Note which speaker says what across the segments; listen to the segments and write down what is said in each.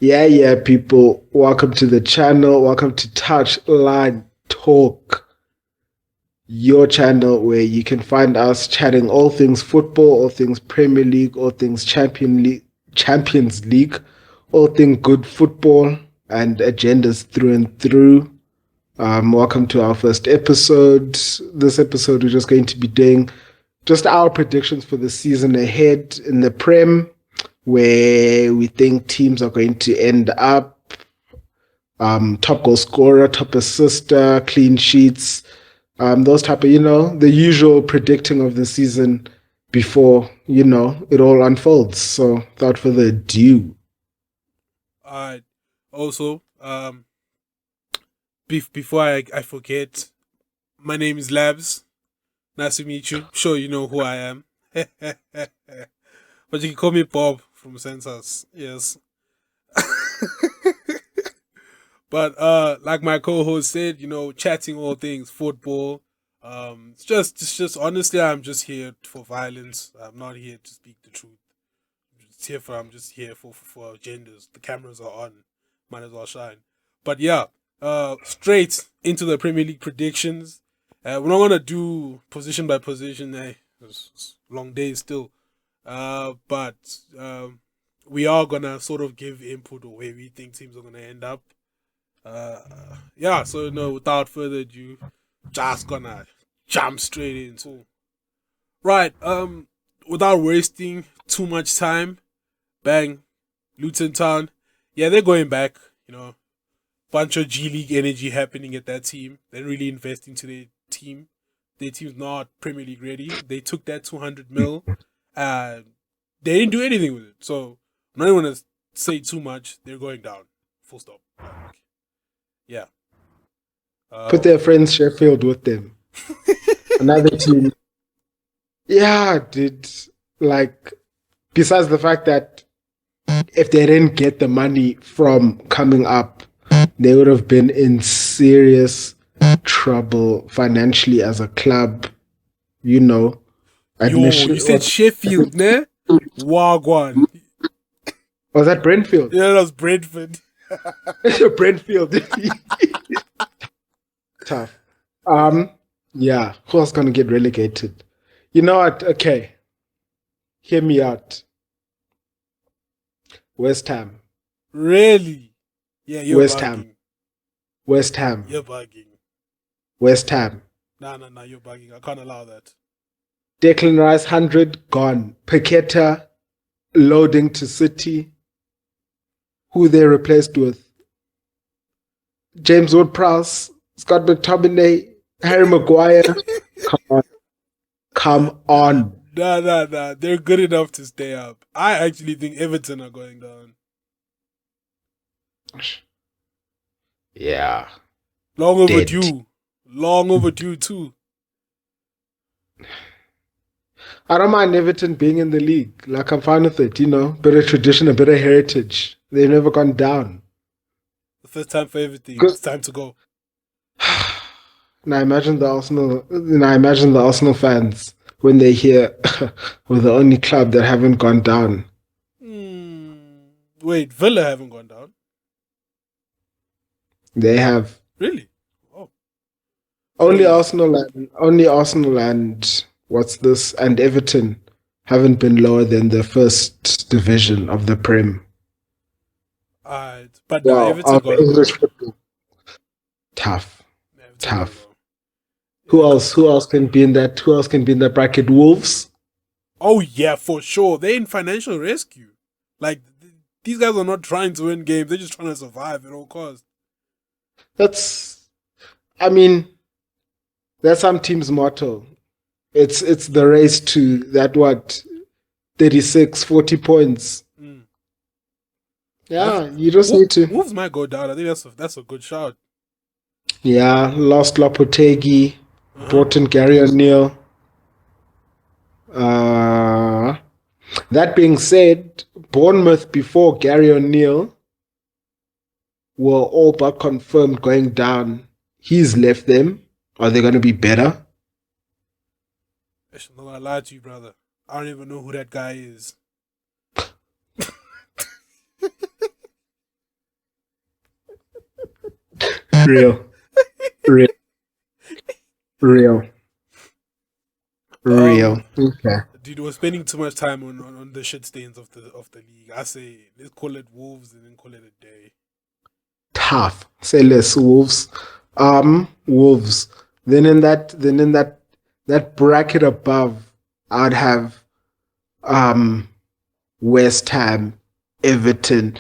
Speaker 1: Yeah, people. Welcome to the channel. Welcome to Touchline Talk, your channel where you can find us chatting all things football, all things Premier League, all things Champions League, all things good football and agendas through and through. Welcome to our first episode. This episode, we're just going to be doing just our predictions for the season ahead in the Prem, where we think teams are going to end up. Top goal scorer, top assister, clean sheets, those type of, the usual predicting of the season before, it all unfolds. So without further ado.
Speaker 2: Also, before I forget, my name is Labs. Nice to meet you. Sure, you know who I am. But you can call me Bob from Census. Yes. But like my co-host said, chatting all things football. It's just honestly, I'm just here for violence. I'm not here to speak the truth. I'm just here for agendas. The cameras are on. Might as well shine. But yeah, straight into the Premier League predictions. We're not gonna do position by position. It's long days still. But we are gonna sort of give input of where we think teams are gonna end up. Yeah. So no, without further ado, just gonna jump straight into right. Without wasting too much time, bang, Luton Town. Yeah, they're going back. Bunch of G League energy happening at that team. They're really investing to their team. Their team's not Premier League ready. They took that 200 mil. They didn't do anything with it. So I'm not even gonna say too much. They're going down. Full stop. Yeah.
Speaker 1: Put their friends Sheffield with them. Another team. Yeah, dude. Like, besides the fact that if they didn't get the money from coming up, they would have been in serious trouble financially as a club.
Speaker 2: You said Sheffield, ne? Wagwan.
Speaker 1: Was that Brentfield?
Speaker 2: Yeah, that was Brentford.
Speaker 1: Brentfield. Tough. Yeah. Who else gonna get relegated? You know what? Okay. Hear me out. West Ham.
Speaker 2: Really? Yeah, you're
Speaker 1: West
Speaker 2: bugging.
Speaker 1: Ham. West Ham.
Speaker 2: You're bugging.
Speaker 1: West Ham.
Speaker 2: No, you're bugging. I can't allow that.
Speaker 1: Declan Rice, 100, gone. Paqueta, loading to City. Who they replaced with? James Ward-Prowse, Scott McTominay, Harry Maguire. Come on.
Speaker 2: Nah. They're good enough to stay up. I actually think Everton are going down.
Speaker 1: Yeah.
Speaker 2: Long overdue. Long overdue too.
Speaker 1: I don't mind Everton being in the league. Like, I'm fine with it, Bit of tradition, a bit of heritage. They've never gone down.
Speaker 2: The first time for everything. It's time to go.
Speaker 1: Now imagine the Arsenal fans when they hear we're the only club that haven't gone down.
Speaker 2: Wait, Villa haven't gone down?
Speaker 1: They have.
Speaker 2: Really? Oh.
Speaker 1: Only Arsenal and what's this? And Everton haven't been lower than the first division of the Prem.
Speaker 2: But Everton got
Speaker 1: English football. Tough. Who else can be in that? Who else can be in that bracket? Wolves?
Speaker 2: Oh yeah, for sure. They're in financial rescue. Like, these guys are not trying to win games. They're just trying to survive at all costs.
Speaker 1: That's some team's motto. It's the race to that 36, 40 points. Yeah, you just need to.
Speaker 2: Wolves might go down. I think that's a good shout.
Speaker 1: Yeah, lost Lopetegui, brought in Gary O'Neill. That being said, Bournemouth before Gary O'Neill were all but confirmed going down. He's left them. Are they going to be better?
Speaker 2: I'm not going to lie to you, brother. I don't even know who that guy is.
Speaker 1: Real, real, real, real.
Speaker 2: Um,
Speaker 1: Okay.
Speaker 2: dude, we're spending too much time on the shit stains of the league. I say let's call it Wolves and then call it a day.
Speaker 1: Tough. Say less. Wolves. Wolves. Then in that bracket above, I'd have West Ham, Everton.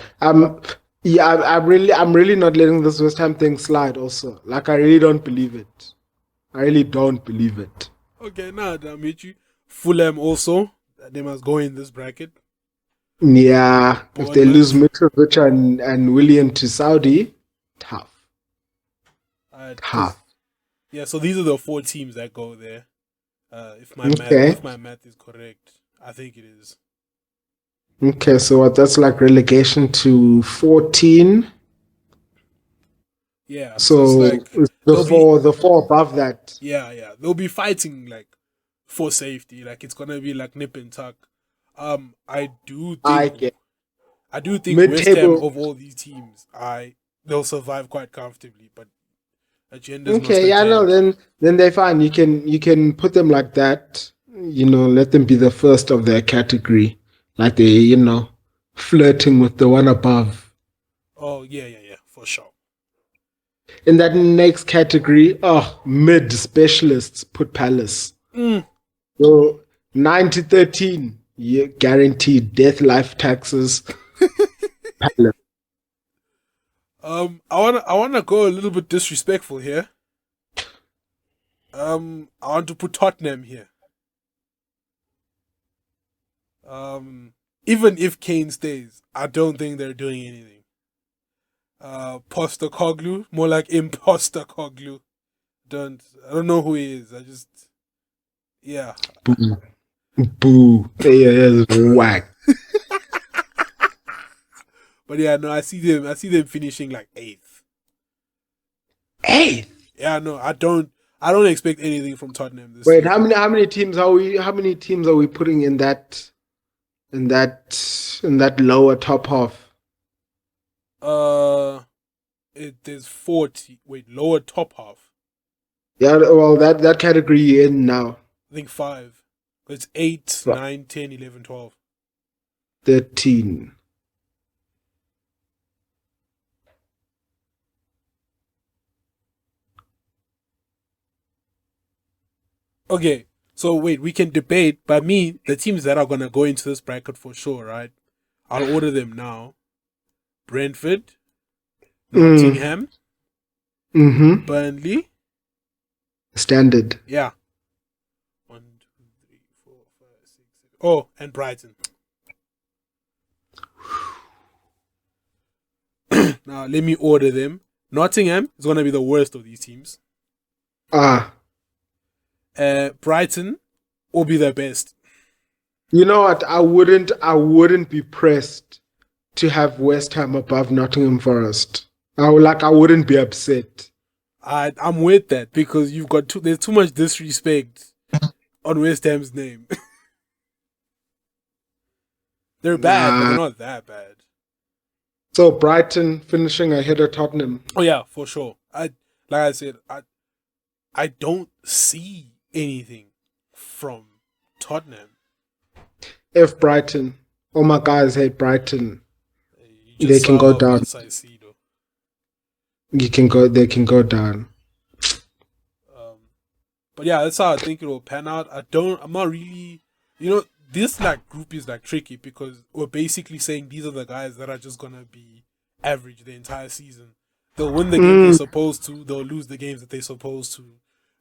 Speaker 1: Yeah, I'm really not letting this West Ham thing slide. Also, like I really don't believe it. I really don't believe it.
Speaker 2: Okay, now nah, I meet you. Fulham also. They must go in this bracket.
Speaker 1: Yeah, if they lose
Speaker 2: Bournemouth.
Speaker 1: Mitrovic and William to Saudi, tough,
Speaker 2: Because
Speaker 1: tough.
Speaker 2: yeah, so these are the four teams that go there.
Speaker 1: Okay,
Speaker 2: If my math is correct, I think it is.
Speaker 1: okay. So what? That's like relegation to 14.
Speaker 2: Yeah, so it's
Speaker 1: So
Speaker 2: like they'll be
Speaker 1: the four above that.
Speaker 2: yeah they'll be fighting like for safety. Like it's gonna be like nip and tuck. I do
Speaker 1: I
Speaker 2: think
Speaker 1: get
Speaker 2: West Ham
Speaker 1: mid-table.
Speaker 2: of all these teams, they'll survive quite comfortably. But agendas must
Speaker 1: Okay, yeah, no,
Speaker 2: attend.
Speaker 1: then they're fine. You can put them like that. Let them be the first of their category, like they flirting with the one above.
Speaker 2: Oh yeah, for sure.
Speaker 1: In that next category, mid specialists put Palace.
Speaker 2: Mm.
Speaker 1: So 90-13, yeah, guaranteed death life taxes. Palace.
Speaker 2: I wanna go a little bit disrespectful here. I want to put Tottenham here. Even if Kane stays, I don't think they're doing anything. Postecoglou, more like imposter Coglu. I don't know who he is. Yeah.
Speaker 1: Boo. Boo. Yeah, whack.
Speaker 2: But yeah, no, I see them finishing like eighth.
Speaker 1: Hey,
Speaker 2: Yeah, no, I don't expect anything from Tottenham this
Speaker 1: wait,
Speaker 2: season.
Speaker 1: how many teams are we putting in that lower top half?
Speaker 2: Uh, there's 40. Wait, lower top half.
Speaker 1: Yeah, well, that category you're in now.
Speaker 2: I think five. It's 8,
Speaker 1: Right.
Speaker 2: 9, 10, 11, 12.
Speaker 1: 13.
Speaker 2: Okay, so wait, we can debate. But me, the teams that are gonna go into this bracket for sure, right? I'll order them now. Brentford,
Speaker 1: Mm.
Speaker 2: Nottingham,
Speaker 1: Mm-hmm.
Speaker 2: Burnley.
Speaker 1: Standard.
Speaker 2: Yeah. 1, 2, 3, 4, 5, 6, 7. Oh, and Brighton. Now let me order them. Nottingham is gonna be the worst of these teams.
Speaker 1: Ah.
Speaker 2: Brighton will be the best.
Speaker 1: You know what? I wouldn't be pressed to have West Ham above Nottingham Forest. I wouldn't be upset.
Speaker 2: I'm with that because there's too much disrespect on West Ham's name. They're bad, but they're
Speaker 1: Nah.
Speaker 2: not that bad.
Speaker 1: So Brighton finishing ahead of Tottenham.
Speaker 2: Oh yeah, for sure. Like I said, I don't see anything from Tottenham.
Speaker 1: If Brighton, all my guys hate Brighton.
Speaker 2: You
Speaker 1: They
Speaker 2: just
Speaker 1: can go
Speaker 2: saw
Speaker 1: down.
Speaker 2: Vince Caicedo.
Speaker 1: They can go down.
Speaker 2: But yeah, that's how I think it will pan out. I'm not really, this like group is like tricky because we're basically saying these are the guys that are just gonna be average the entire season. They'll win the game they're supposed to. They'll lose the games that they're supposed to.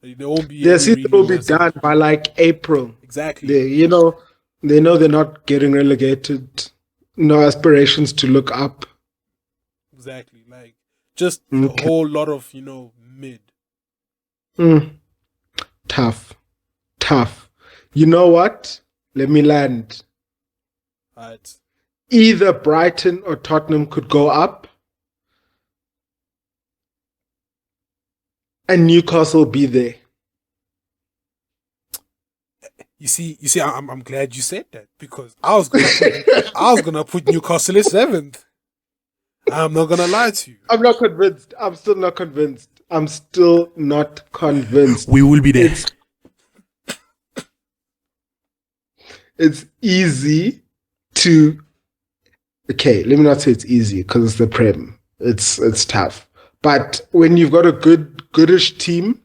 Speaker 2: There won't be
Speaker 1: Their
Speaker 2: any
Speaker 1: season
Speaker 2: really
Speaker 1: will be
Speaker 2: massive.
Speaker 1: done by like April.
Speaker 2: Exactly.
Speaker 1: They know they're not getting relegated. No aspirations to look up.
Speaker 2: Exactly. Like just a
Speaker 1: Okay.
Speaker 2: whole lot of mid.
Speaker 1: Mm. Tough. You know what? Let me land.
Speaker 2: Right.
Speaker 1: Either Brighton or Tottenham could go up, and Newcastle be there.
Speaker 2: You see, I'm glad you said that because I was gonna put Newcastle at 7th. I'm not gonna lie to you.
Speaker 1: I'm not convinced. I'm still not convinced. I'm still not convinced.
Speaker 2: We will be there.
Speaker 1: It's easy to. Okay, let me not say it's easy because it's the Prem. It's tough. But when you've got a goodish team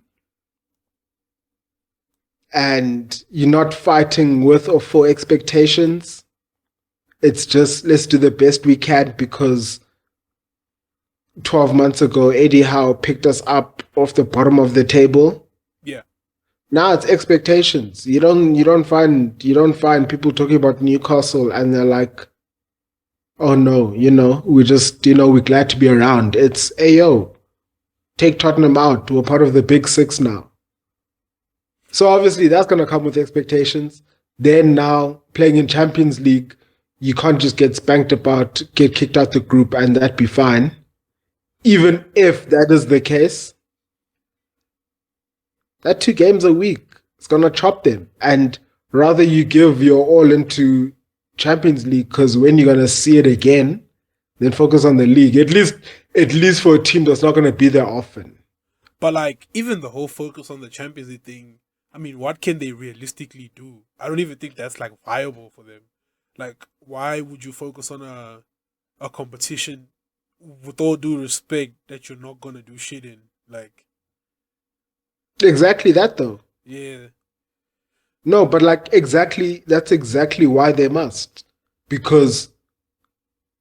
Speaker 1: and you're not fighting with or for expectations, it's just let's do the best we can because 12 months ago, Eddie Howe picked us up off the bottom of the table.
Speaker 2: Yeah.
Speaker 1: Now it's expectations. You don't find people talking about Newcastle and they're like, oh no, we just we're glad to be around. It's Ayo. Take Tottenham out. We're part of the Big Six now. So obviously that's gonna come with expectations. Then now playing in Champions League, you can't just get spanked about, get kicked out the group, and that be fine. Even if that is the case, that 2 games a week is going to chop them. And rather you give your all into Champions League because when you're going to see it again, then focus on the league. At least for a team that's not going to be there often.
Speaker 2: But like, even the whole focus on the Champions League thing, I mean, what can they realistically do? I don't even think that's like viable for them. Like, why would you focus on a competition with all due respect that you're not gonna do shit in? Like,
Speaker 1: exactly that though.
Speaker 2: Yeah.
Speaker 1: No, but like that's exactly why they must. Because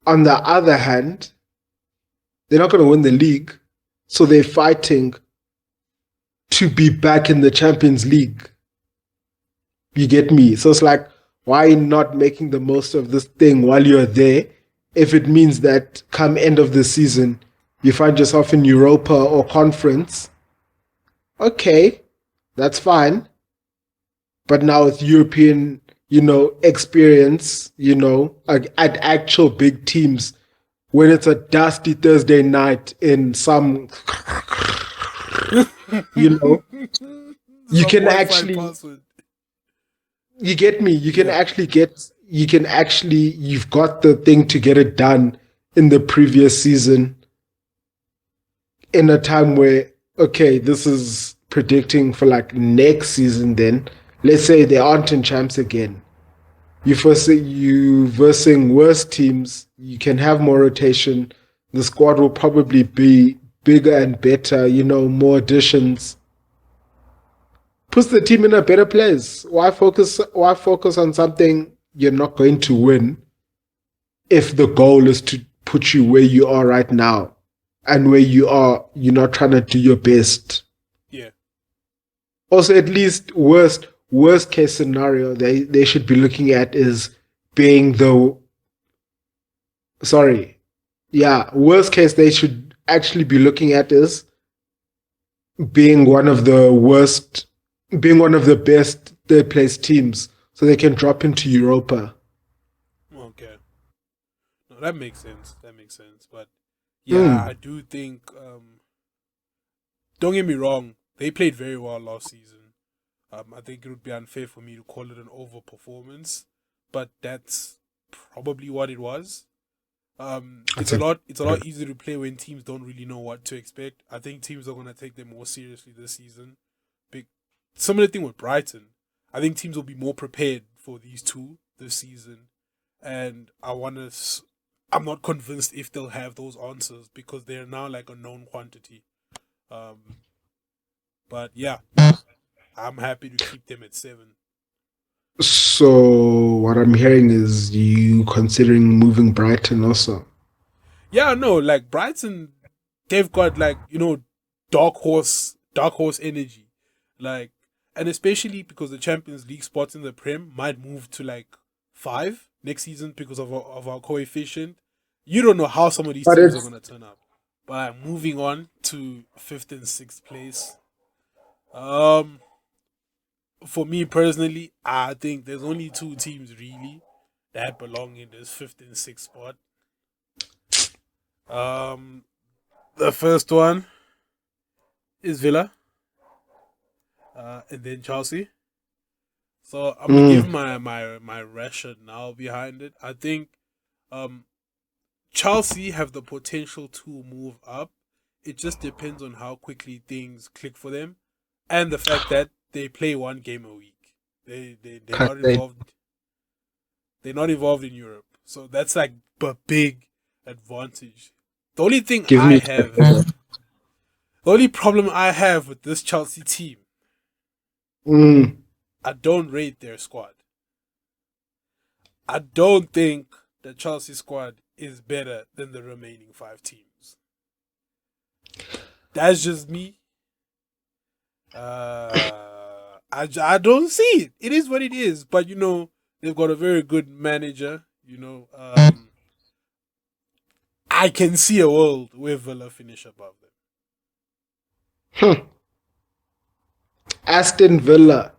Speaker 1: on the other hand, they're not gonna win the league, so they're fighting to be back in the Champions League. You get me? So it's like, why not making the most of this thing while you're there? If it means that come end of the season, you find yourself in Europa or conference, okay, that's fine. But now with European, experience, at actual big teams, when it's a dusty Thursday night in some, you can actually, you get me? You can actually you've got the thing to get it done in the previous season in a time where, okay, this is predicting for like next season then. Let's say they aren't in champs again. You versing worse teams, you can have more rotation. The squad will probably be bigger and better, more additions. Puts the team in a better place. Why focus on something you're not going to win if the goal is to put you where you are right now and where you are, you're not trying to do your best.
Speaker 2: Yeah.
Speaker 1: Also, at least worst case scenario they should be looking at is being worst case they should actually be looking at is being one of the best third place teams so they can drop into Europa.
Speaker 2: Okay. No, that makes sense. But yeah, I do think, don't get me wrong, they played very well last season. I think it would be unfair for me to call it an overperformance, but that's probably what it was. It's a lot easier to play when teams don't really know what to expect. I think teams are going to take them more seriously this season. Similar thing with Brighton. I think teams will be more prepared for these two this season, and I'm not convinced if they'll have those answers because they're now like a known quantity. But yeah, I'm happy to keep them at 7.
Speaker 1: So what I'm hearing is you considering moving Brighton also.
Speaker 2: Yeah, no, like Brighton, they've got like, dark horse energy. Like, and especially because the Champions League spots in the Prem might move to like 5 next season because of our coefficient. You don't know how some of these teams are going to turn up. But moving on to 5th and 6th place. For me personally, I think there's only 2 teams really that belong in this 5th and 6th spot. The first one is Villa, and then Chelsea. So I'm gonna give my rationale behind it. I think Chelsea have the potential to move up. It just depends on how quickly things click for them, and the fact that they play one game a week. They're not involved. They're not involved in Europe, so that's like a big advantage. The only thing the only problem I have with this Chelsea team, I don't rate their squad. I don't think the Chelsea squad is better than the remaining 5 teams. That's just me. I don't see it. It is what it is. But, they've got a very good manager. I can see a world where Villa finish above them.
Speaker 1: Aston Villa.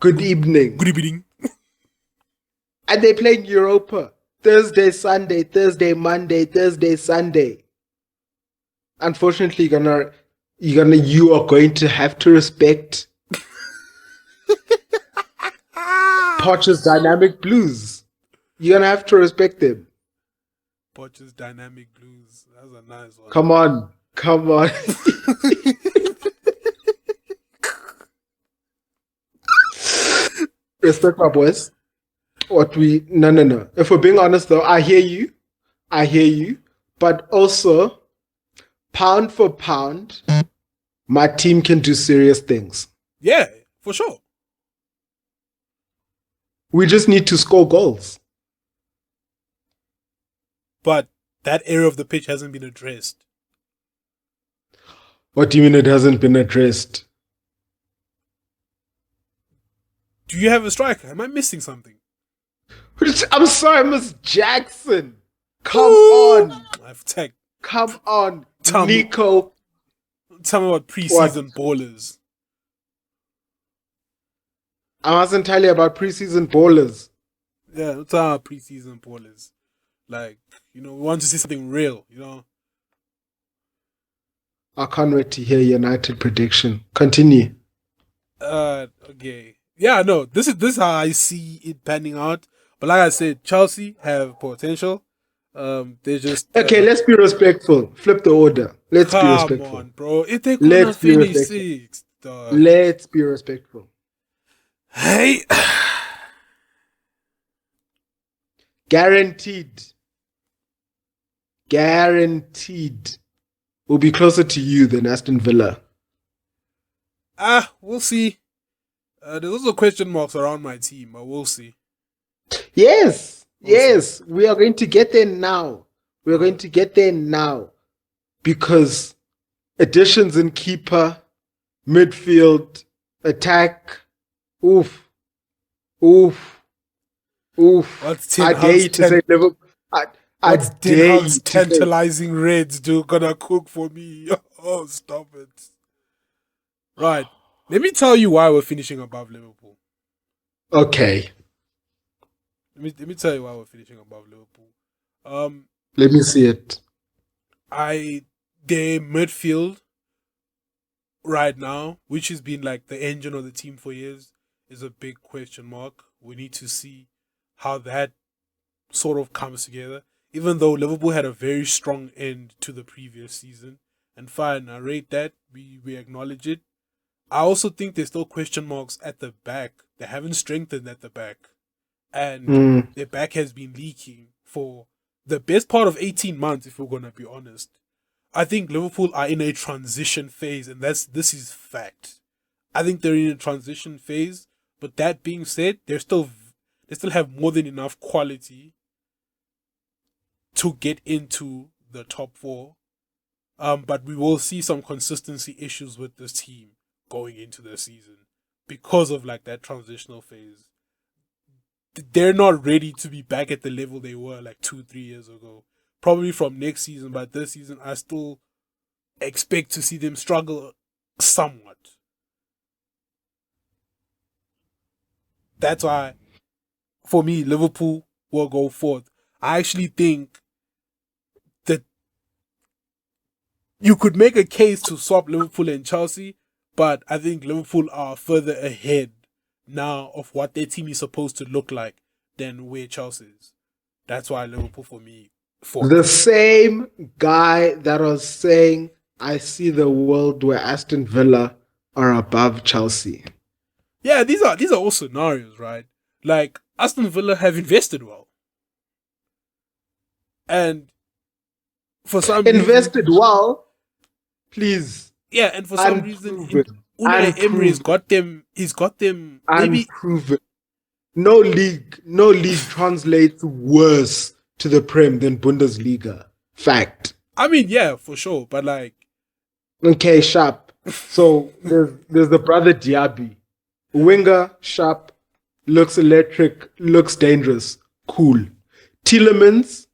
Speaker 1: Good evening.
Speaker 2: Good evening.
Speaker 1: And they playing Europa. Thursday, Sunday, Thursday, Monday, Thursday, Sunday. Unfortunately, you are going to have to respect Poch's Dynamic Blues. You're gonna have to respect them.
Speaker 2: Poch's Dynamic Blues. That's a nice one.
Speaker 1: Come on. Respect my boys. No. If we're being honest though, I hear you. But also, pound for pound, my team can do serious things.
Speaker 2: Yeah, for sure.
Speaker 1: We just need to score goals.
Speaker 2: But that area of the pitch hasn't been addressed.
Speaker 1: What do you mean it hasn't been addressed?
Speaker 2: Do you have a striker? Am I missing something?
Speaker 1: I'm sorry, Miss Jackson. Come on.
Speaker 2: I've tagged.
Speaker 1: Come on, Nico.
Speaker 2: Tell me about preseason ballers.
Speaker 1: I wasn't telling you about preseason ballers.
Speaker 2: Yeah, I'm talking about preseason ballers. Like, we want to see something real,
Speaker 1: I can't wait to hear United prediction. Continue.
Speaker 2: Okay. Yeah, no, this is how I see it panning out. But like I said, Chelsea have potential. They just
Speaker 1: okay. Let's be respectful. Flip the order. Let's be respectful. Come on,
Speaker 2: bro. If they couldn't finish 6th, dog.
Speaker 1: Let's be respectful.
Speaker 2: Hey,
Speaker 1: guaranteed. We'll be closer to you than Aston Villa.
Speaker 2: We'll see. There's also question marks around my team, but we'll see.
Speaker 1: Yes, we are going to get there now. Because additions in keeper, midfield, attack, oof. I dare you to say Liverpool. I dare you to
Speaker 2: tantalizing Reds gonna cook for me. Oh, stop it. Right. Let me tell you why we're finishing above Liverpool.
Speaker 1: Okay.
Speaker 2: Let me tell you why we're finishing above Liverpool.
Speaker 1: Let me see it.
Speaker 2: Their midfield right now, which has been like the engine of the team for years, is a big question mark. We need to see how that sort of comes together. Even though Liverpool had a very strong end to the previous season, and fine, I rate that. We acknowledge it. I also think there's still question marks at the back. They haven't strengthened at the back. And their back has been leaking for the best part of 18 months, if we're going to be honest. I think Liverpool are in a transition phase, and this is fact. I think they're in a transition phase, but that being said, they still have more than enough quality to get into the top 4. But we will see some consistency issues with this team going into the season because of like that transitional phase. They're not ready to be back at the level they were like 2-3 years ago. Probably from next season, but this season I still expect to see them struggle somewhat. That's why, for me, Liverpool will go fourth. I actually think that you could make a case to swap Liverpool and Chelsea, but I think Liverpool are further ahead now of what their team is supposed to look like than where Chelsea is. That's why Liverpool for me
Speaker 1: The
Speaker 2: fourth.
Speaker 1: same guy that was saying, I see the world where Aston Villa are above Chelsea.
Speaker 2: Yeah, these are all scenarios, right? Like Aston Villa have invested well, and for some reason,
Speaker 1: Invested well, please.
Speaker 2: yeah, and for some reason,
Speaker 1: Unproven.
Speaker 2: Unai Emery's
Speaker 1: Unproven.
Speaker 2: got them. He's got them. Maybe
Speaker 1: Unproven. No league translates worse to the Prem than Bundesliga. Fact.
Speaker 2: I mean, yeah, for sure. But like,
Speaker 1: Okay, sharp. So there's the brother Diaby. Winger, sharp, looks electric, looks dangerous. Cool. Tielemans,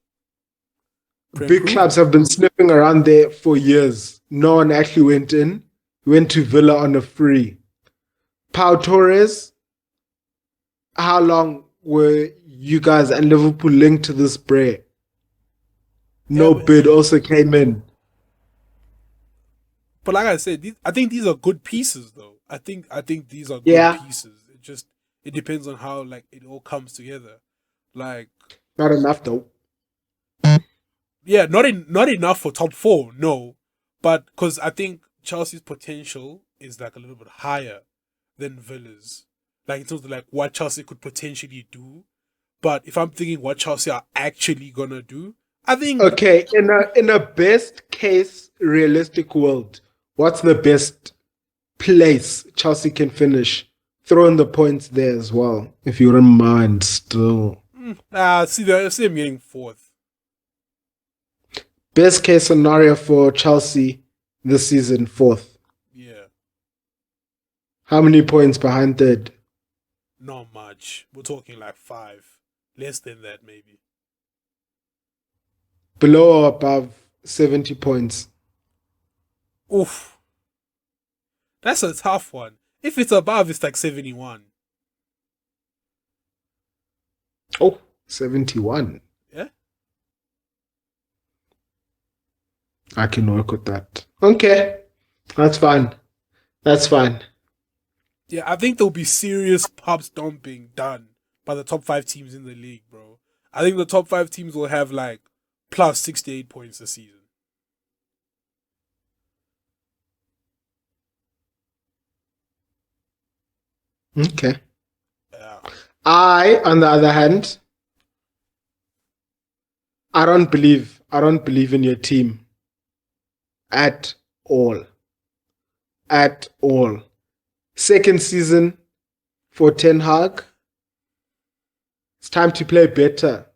Speaker 2: Prem
Speaker 1: big
Speaker 2: proven.
Speaker 1: clubs have been sniffing around there for years. No one actually went in. Went to Villa on a free. Pau Torres, how long were you guys and Liverpool linked to this Bray? No
Speaker 2: Yeah,
Speaker 1: bid also came in.
Speaker 2: but like I said, I think these are good pieces, though. I think these are good
Speaker 1: Yeah.
Speaker 2: pieces. It depends on how like it all comes together. Like,
Speaker 1: Not enough though.
Speaker 2: yeah, not enough for top four, no, but because I think Chelsea's potential is like a little bit higher than Villa's. Like in terms of like what Chelsea could potentially do. But if I'm thinking what Chelsea are actually gonna do, I think
Speaker 1: Okay, in a best case realistic world, what's the best place Chelsea can finish? Throw in the points there as well, if you don't mind still.
Speaker 2: see them getting fourth.
Speaker 1: Best case scenario for Chelsea this season, fourth.
Speaker 2: Yeah,
Speaker 1: How many points behind third?
Speaker 2: not much. We're talking like 5, less than that maybe.
Speaker 1: Below or above 70 points?
Speaker 2: Oof, that's a tough one. If it's above, it's like 71.
Speaker 1: Oh, 71.
Speaker 2: Yeah.
Speaker 1: I can work with that. Okay, that's fine. That's fine.
Speaker 2: Yeah, I think there'll be serious pub stomping done by the top 5 teams in the league, bro. I think the top 5 teams will have like plus 68 points this season.
Speaker 1: Okay.
Speaker 2: Yeah.
Speaker 1: On the other hand, I don't believe in your team at all. At all. Second season for Ten Hag. It's time to play better.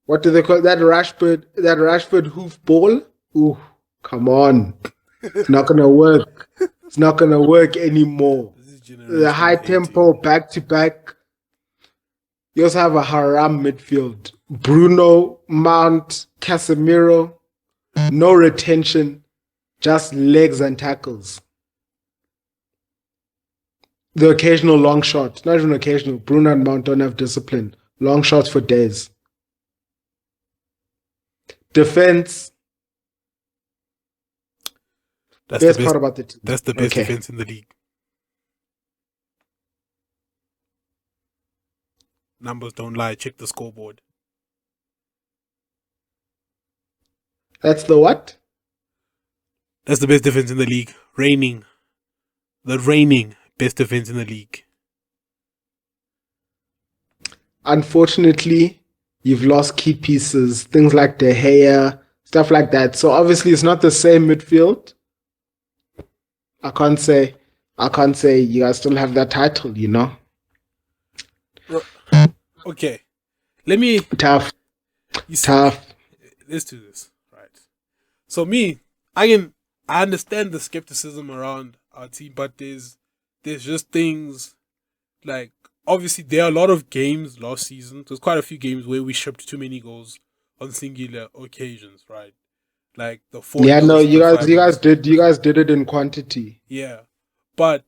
Speaker 1: What do they call that Rashford hoof ball? Ooh, come on. It's not gonna work. It's not gonna work anymore.
Speaker 2: This is
Speaker 1: The
Speaker 2: generation
Speaker 1: high
Speaker 2: 18.
Speaker 1: tempo back to back. You also have a haram midfield. Bruno, Mount, Casemiro. No retention, just legs and tackles. The occasional long shot. Not even occasional. Bruno and Mount don't have discipline. Long shots for days. Defense.
Speaker 2: That's
Speaker 1: Best
Speaker 2: the
Speaker 1: part
Speaker 2: best.
Speaker 1: about the team.
Speaker 2: That's the best
Speaker 1: Okay.
Speaker 2: defense in the league. Numbers don't lie. Check the scoreboard.
Speaker 1: That's the what?
Speaker 2: That's the best defense in the league. The reigning best defense in the league.
Speaker 1: Unfortunately, you've lost key pieces, things like De Gea, stuff like that. So obviously, it's not the same midfield. I can't say you guys still have that title. You know,
Speaker 2: Okay, let me.
Speaker 1: tough,
Speaker 2: You see,
Speaker 1: tough.
Speaker 2: let's do this, right? So me, I understand the skepticism around our team, but there's just things like obviously there are a lot of games last season. There's quite a few games where we shipped too many goals on singular occasions, right? Like the 4
Speaker 1: Yeah, no,
Speaker 2: the
Speaker 1: you
Speaker 2: 5
Speaker 1: guys did it in quantity.
Speaker 2: Yeah, but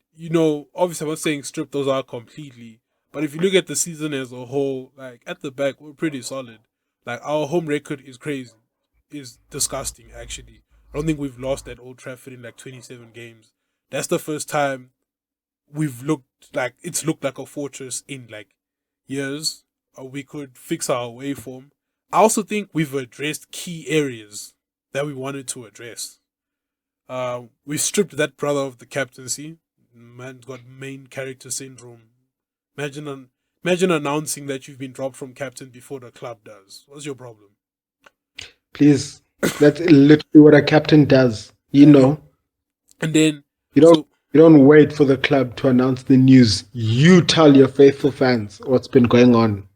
Speaker 2: obviously I'm not saying strip those out completely. But if you look at the season as a whole, like at the back, we're pretty solid. Like our home record is crazy, is disgusting. Actually, I don't think we've lost at Old Trafford in like 27 games. That's the first time we've looked like a fortress in like years, we could fix our waveform. I also think we've addressed key areas that we wanted to address. We stripped that brother of the captaincy. Man's got main character syndrome. Imagine announcing that you've been dropped from captain before the club does. What's your problem?
Speaker 1: Please, that's literally what a captain does. You know,
Speaker 2: And then
Speaker 1: you don't wait for the club to announce the news. You tell your faithful fans what's been going on.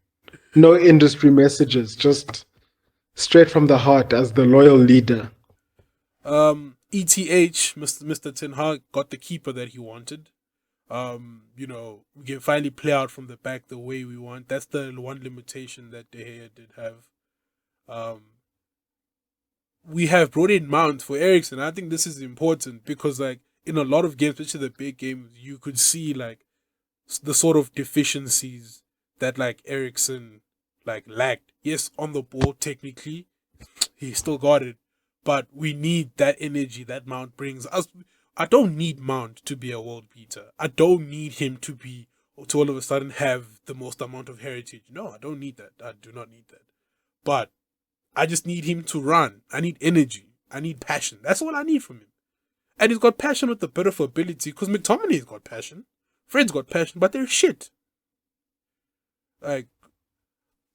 Speaker 1: No industry messages, just straight from the heart as the loyal leader.
Speaker 2: ETH, Mr. Ten Hag got the keeper that he wanted. We can finally play out from the back the way we want. That's the one limitation that De Gea did have. We have brought in Mount for Eriksen. I think this is important because, like, in a lot of games, especially the big games, you could see like the sort of deficiencies that like Eriksen like lacked. Yes, on the ball technically, he still got it, but we need that energy that Mount brings us. I don't need Mount to be a world beater. I don't need him to all of a sudden have the most amount of heritage. No, I don't need that. I do not need that. But I just need him to run. I need energy. I need passion. That's all I need from him. And he's got passion with a bit of ability because McTominay's got passion. Fred's got passion, but they're shit. Like,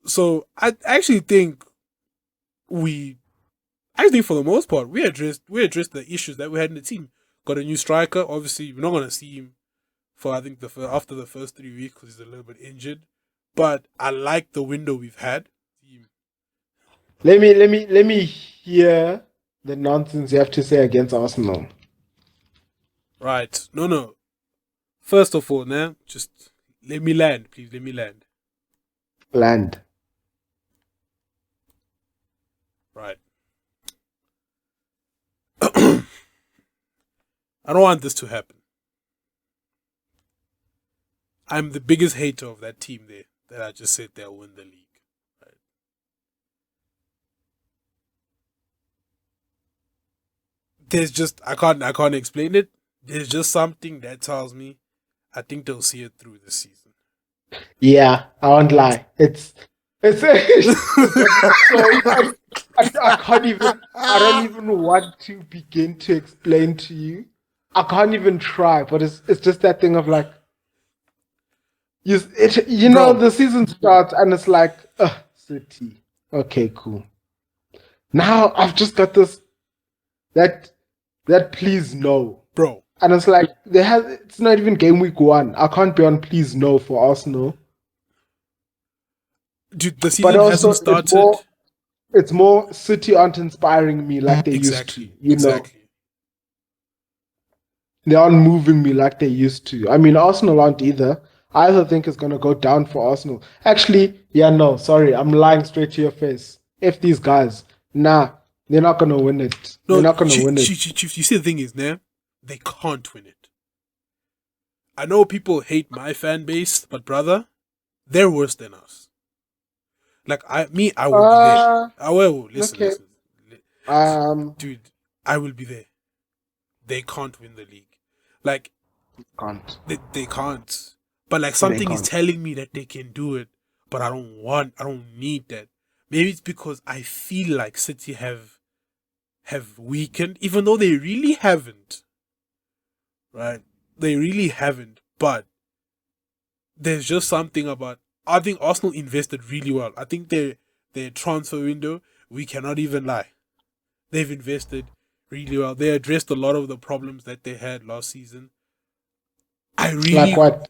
Speaker 2: so I actually think for the most part, we addressed the issues that we had in the team. Got a new striker. Obviously, we're not going to see him for, I think, after the first 3 weeks because he's a little bit injured. But I like the window we've had.
Speaker 1: Let me hear the nonsense you have to say against Arsenal.
Speaker 2: Right. No. First of all, now, just let me land, please. Let me land.
Speaker 1: Land.
Speaker 2: Right. I don't want this to happen. I'm the biggest hater of that team there that I just said they'll win the league. Right. There's just I can't explain it. There's just something that tells me I think they'll see it through this season.
Speaker 1: Yeah, I won't lie. It's I can't even. I don't even want to begin to explain to you. I can't even try. But it's just that thing of like, the season starts and it's like, City. Okay, cool. Now I've just got this that please no,
Speaker 2: bro.
Speaker 1: And it's like it's not even game week 1. I can't be on please no for Arsenal.
Speaker 2: Dude, the season hasn't started.
Speaker 1: It's more City aren't inspiring me like they used to. Exactly. They aren't moving me like they used to. I mean, Arsenal aren't either. I also think it's going to go down for Arsenal. Actually, sorry. I'm lying straight to your face. If these guys, they're not going to win it.
Speaker 2: No,
Speaker 1: they're not going to win it.
Speaker 2: Chief, you see the thing is, they can't win it. I know people hate my fan base, but brother, they're worse than us. Like I will be there. I will listen. Dude, I will be there. They can't win the league. Like
Speaker 1: can't.
Speaker 2: They can't. But like something is telling me that they can do it. But I don't need that. Maybe it's because I feel like City have weakened, even though they really haven't. Right? They really haven't. But there's just something about. I think Arsenal invested really well. I think their transfer window, we cannot even lie. They've invested really well. They addressed a lot of the problems that they had last season.
Speaker 1: Like what?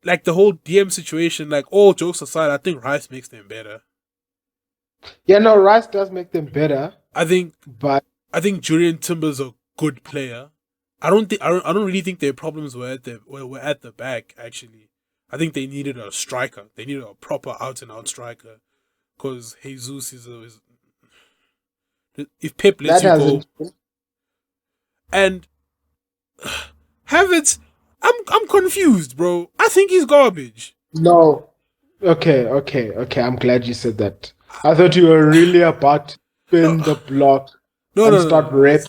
Speaker 2: Like the whole DM situation, like all jokes aside, I think Rice makes them better.
Speaker 1: Yeah, no, Rice does make them better.
Speaker 2: I think Julian Timber's a good player. I don't really think their problems were at the back, actually. I think they needed a striker. They needed a proper out-and-out striker. Because Jesus is if Pep lets you go... And... Havertz... I'm confused, bro. I think he's garbage.
Speaker 1: No. Okay. I'm glad you said that. I thought you were really about to spin the block and start rap.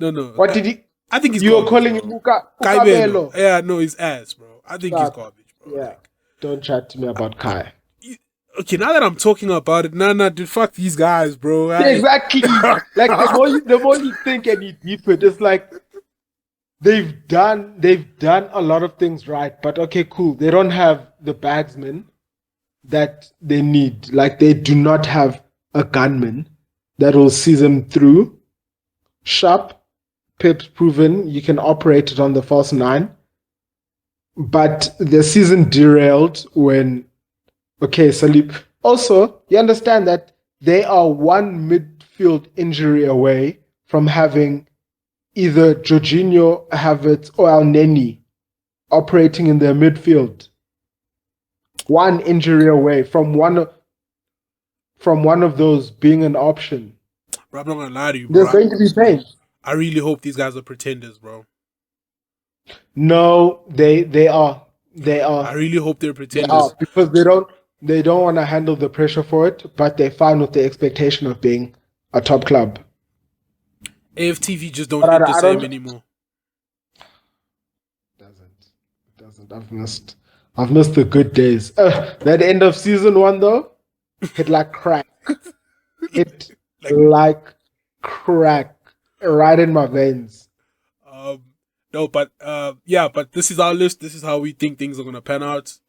Speaker 2: No.
Speaker 1: What did he...
Speaker 2: I think he's
Speaker 1: You
Speaker 2: garbage,
Speaker 1: were calling him Ukabelo.
Speaker 2: Yeah, no, he's ass, bro. I think he's garbage, bro.
Speaker 1: Yeah. Don't chat to me about Kai.
Speaker 2: Okay, now that I'm talking about it, nah, dude, fuck these guys, bro.
Speaker 1: Yeah, exactly. Like the more you think and you deep it, it's like they've done a lot of things right, but okay, cool. They don't have the bagsman that they need. Like they do not have a gunman that will see them through. Sharp, Pep's proven you can operate it on the false nine, but the season derailed when Salib. Also, you understand that they are one midfield injury away from having either Jorginho, Havertz, or El Neni operating in their midfield. One injury away from one of those being an option.
Speaker 2: Bro, I'm not gonna lie to you, bro.
Speaker 1: There's going to be pain.
Speaker 2: I really hope these guys are pretenders, bro.
Speaker 1: No, they are.
Speaker 2: I really hope they're pretenders.
Speaker 1: They are, because they don't want to handle the pressure for it, but they're fine with the expectation of being a top club.
Speaker 2: AFTV just don't hit the same anymore.
Speaker 1: Doesn't. I've missed the good days. That end of season 1 though, hit like crack. Hit like crack right in my veins.
Speaker 2: No, but but this is our list. This is how we think things are gonna pan out.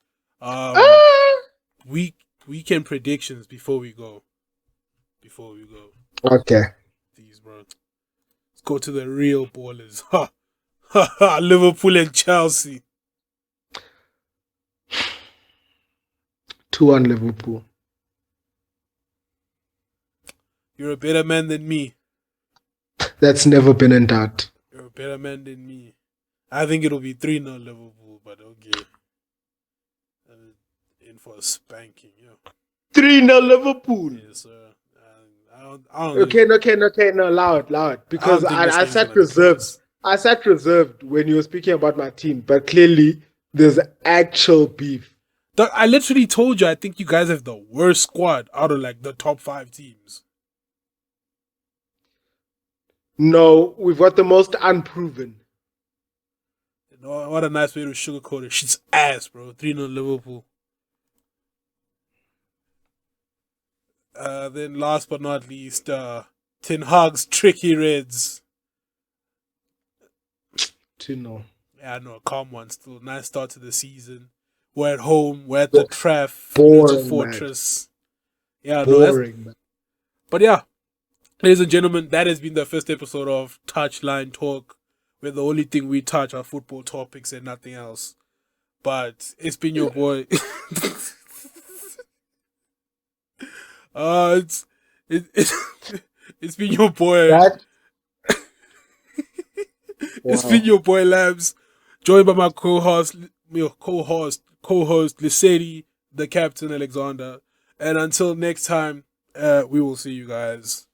Speaker 2: Weekend predictions before we go.
Speaker 1: Okay.
Speaker 2: These, bro. Let's go to the real ballers. Liverpool and Chelsea.
Speaker 1: 2-1 Liverpool.
Speaker 2: You're a better man than me.
Speaker 1: That's never been in doubt.
Speaker 2: You're a better man than me. I think it'll be 3-0 Liverpool, but okay. In for a spanking, yeah.
Speaker 1: 3-0 Liverpool.
Speaker 2: Yes, sir. I don't
Speaker 1: Okay, no, loud. Because I sat reserved. I sat reserved when you were speaking about my team, but clearly there's actual beef.
Speaker 2: I literally told you I think you guys have the worst squad out of like the top 5 teams.
Speaker 1: No, we've got the most unproven.
Speaker 2: You know, what a nice way to sugarcoat it. Shit's ass, bro. 3-0 Liverpool. Then last but not least, Ten Hag's tricky Reds.
Speaker 1: 2-0.
Speaker 2: Yeah, no, a calm one still. Nice start to the season. We're at home. We're at the Traff.
Speaker 1: Boring,
Speaker 2: Fortress. Man. Yeah,
Speaker 1: boring, man.
Speaker 2: But yeah, ladies and gentlemen, that has been the first episode of Touchline Talk, where the only thing we touch are football topics and nothing else. But it's been your boy. It's been your boy. It's been your boy Labs, joined by my co-host Lissetti, the captain Alexander. And until next time, we will see you guys.